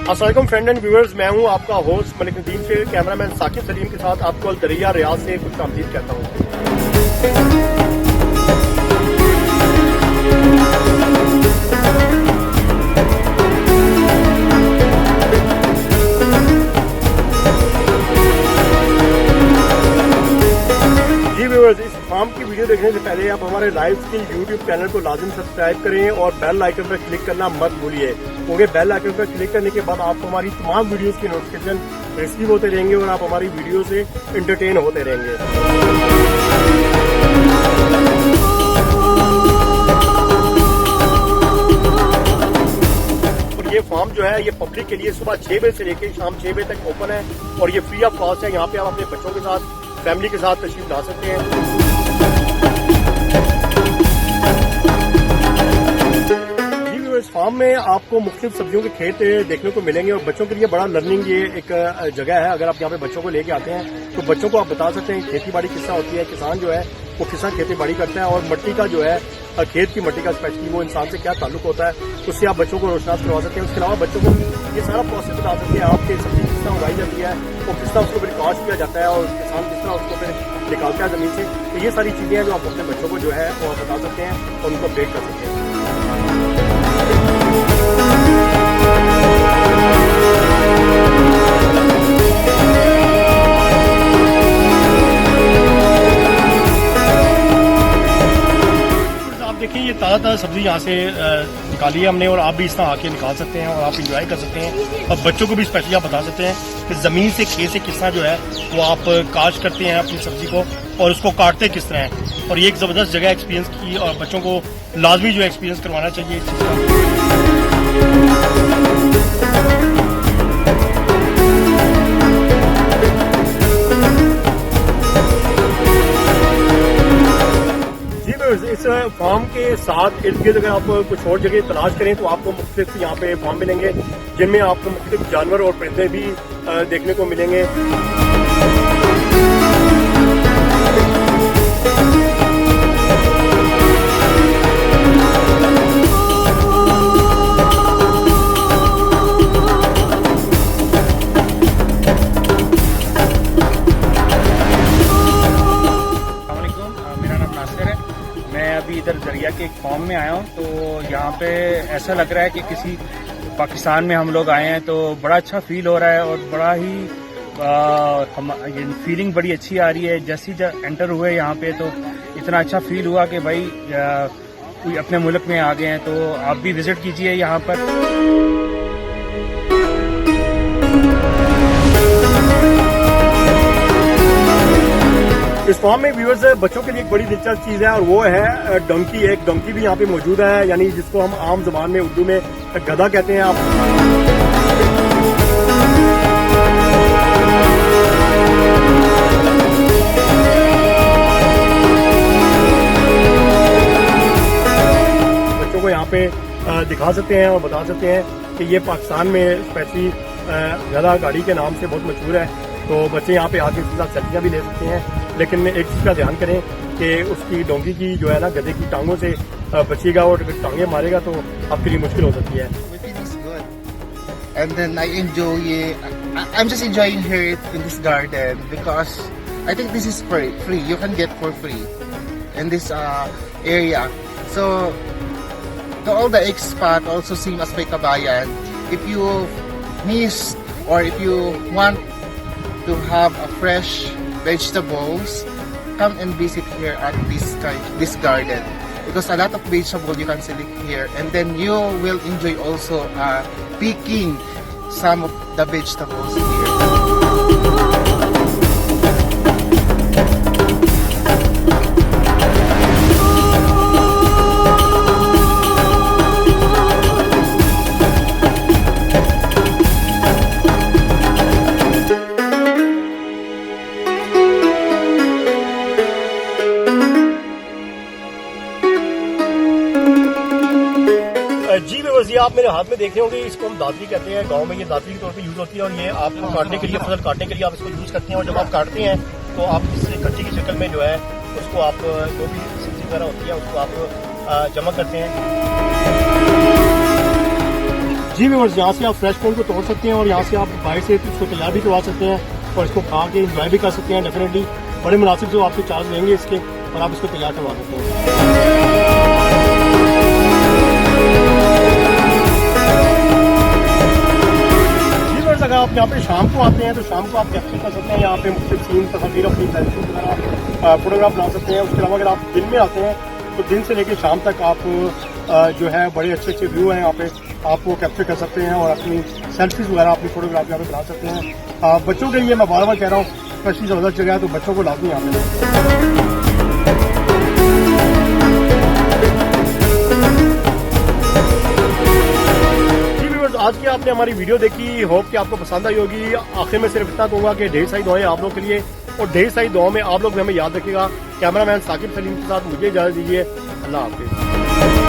अस्सलाम friend and viewers, मैं हूं आपका होस्ट मलिक नदीम से कैमरामैन साकिब सलीम के साथ आपको दरिया रियाज से कुछ आमदीद कहता हूं। इस फार्म की वीडियो देखने से पहले आप हमारे लाइव स्किल यूट्यूब चैनल को लाजिम सब्सक्राइब करें और बेल आइकन पर क्लिक करना मत भूलिए, क्योंकि बेल आइकन पर क्लिक करने के बाद आपको हमारी तमाम वीडियोस की नोटिफिकेशन रिसीव होते रहेंगे और आप हमारी वीडियो से एंटरटेन होते रहेंगे। और ये फार्म जो है ये पब्लिक के लिए सुबह 6 बजे से लेकर शाम 6 बजे तक ओपन है और ये फ्री ऑफ कॉस्ट है। यहाँ पे आप अपने बच्चों के साथ, फैमिली के साथ तशरीफ ला सकते हैं। इस फार्म में आपको मुख्तलिफ सब्जियों के खेत देखने को मिलेंगे और बच्चों के लिए बड़ा लर्निंग ये एक जगह है। अगर आप यहाँ पे बच्चों को लेके आते हैं तो बच्चों को आप बता सकते हैं खेती बाड़ी किस तरह होती है, किसान जो है वो किस तरह खेती बाड़ी करता है और मिट्टी का जो है खेत की मिट्टी का स्पेशली वो इंसान से क्या ताल्लुक होता है, उससे आप बच्चों को रोशनास करवा सकते हैं। उसके अलावा बच्चों को ये सारा प्रोसेस बता सकते हैं आपके सब्जी किस तरह उगाई जाती है, वो किस तरह उसको फिर काश किया जाता है और किसान किस तरह उसको फिर निकालता है जमीन से। तो ये सारी चीजें हैं जो आप अपने बच्चों को जो है वो बता सकते हैं और उनको अपडेट कर सकते हैं। देखिए ये ताज़ा सब्जी यहाँ से निकाली है हमने और आप भी इस तरह आके निकाल सकते हैं और आप इंजॉय कर सकते हैं और बच्चों को भी स्पेशली आप बता सकते हैं कि ज़मीन से खेत से किस तरह जो है वो आप काश्त करते हैं अपनी सब्जी को और उसको काटते किस तरह है। और ये एक ज़बरदस्त जगह एक्सपीरियंस की और बच्चों को लाजमी जो एक्सपीरियंस करवाना चाहिए इस चीज़ का। इस फार्म के साथ इर्द गिर्द अगर आप कुछ और जगह तलाश करें तो आपको मुख्तलिफ यहाँ पे फार्म मिलेंगे जिनमें आपको मुख्तलिफ जानवर और परिंदे भी देखने को मिलेंगे। अभी इधर दरिया के एक फार्म में आया हूँ तो यहाँ पे ऐसा लग रहा है कि किसी पाकिस्तान में हम लोग आए हैं, तो बड़ा अच्छा फील हो रहा है और बड़ा ही फीलिंग बड़ी अच्छी आ रही है। जैसे ही एंटर हुए यहाँ पे तो इतना अच्छा फील हुआ कि भाई कोई अपने मुल्क में आ गए हैं। तो आप भी विजिट कीजिए यहाँ पर। इस फार्म में व्यूअर्स बच्चों के लिए एक बड़ी दिलचस्प चीज है और वो है डंकी। एक डंकी भी यहाँ पे मौजूद है, यानी जिसको हम आम जुबान में उर्दू में गधा कहते हैं। आप बच्चों को यहाँ पे दिखा सकते हैं और बता सकते हैं कि ये पाकिस्तान में स्पेशली गधा गाड़ी के नाम से बहुत मशहूर है। तो बच्चे यहाँ पे आके इसके साथ सेल्फियाँ भी ले सकते हैं, लेकिन एक चीज़ का ध्यान करें कि उसकी डोंगी की जो है ना गधे की टांगों से बचिएगा और अगर टांगे मारेगा तो आपके लिए मुश्किल हो सकती है। And then I enjoy it. I'm just enjoying here in this garden because I think this is free. You can get for free in this area. So to all the expat also same as Kabayan, if you miss or if you want to have a fresh vegetables, come and visit here at this garden because a lot of vegetable you can select here, and then you will enjoy also picking some of the vegetables here. जी viewers, ये आप मेरे हाथ में देख रहे होंगे, इसको हम दातरी कहते हैं। गांव में ये दातरी के तौर पे यूज होती है और ये आपको काटने के लिए, फसल काटने के लिए आप इसको यूज करते हैं। और जब आप काटते हैं तो आप इस कट्टी की शक्ल में जो है उसको आप जो भी सब्जी वगैरह होती है उसको आप जमा करते हैं। जी व्यूअर्स, यहाँ से आप फ्रेश कोन को तोड़ सकते हैं और यहाँ से आप बाहर से इसको तैयार भी करवा सकते हैं और इसको खा के इंजॉय भी कर सकते हैं। डेफिनेटली बड़े मुनासिब जो आपसे चार्ज लेंगे इसके, और आप इसको तैयार करवा सकते हैं। जी व्यूअर्स, अगर आप यहाँ पे शाम को आते हैं तो शाम को आप कैप्चर कर सकते हैं। यहाँ पे मुख्तलिफ सीन, तस्वीर, अपनी सेल्फी वगैरह फोटोग्राफ बना सकते हैं। उसके अलावा अगर आप दिन में आते हैं तो दिन से लेकर शाम तक आप जो है बड़े अच्छे अच्छे व्यू हैं यहाँ पे, आप वो कैप्चर कर सकते हैं और अपनी सेल्फीज वगैरह, अपनी फोटोग्राफ यहाँ पे बना सकते हैं। बच्चों के लिए मैं बार बार कह रहा हूँ, स्पेशली ज़बरदस्त जगह है, तो बच्चों को लाजमी यहाँ पे। आज की आपने हमारी वीडियो देखी, होप कि आपको पसंद आई होगी। आखिर में सिर्फ इतना कहूँगा कि ढेर सारी दुआएं आप लोग के लिए, और ढेर सारी दुआओं में आप लोग हमें याद रखिएगा। कैमरामैन साकिब सलीम के साथ मुझे इजाज़त दीजिए। अल्लाह हाफिज़।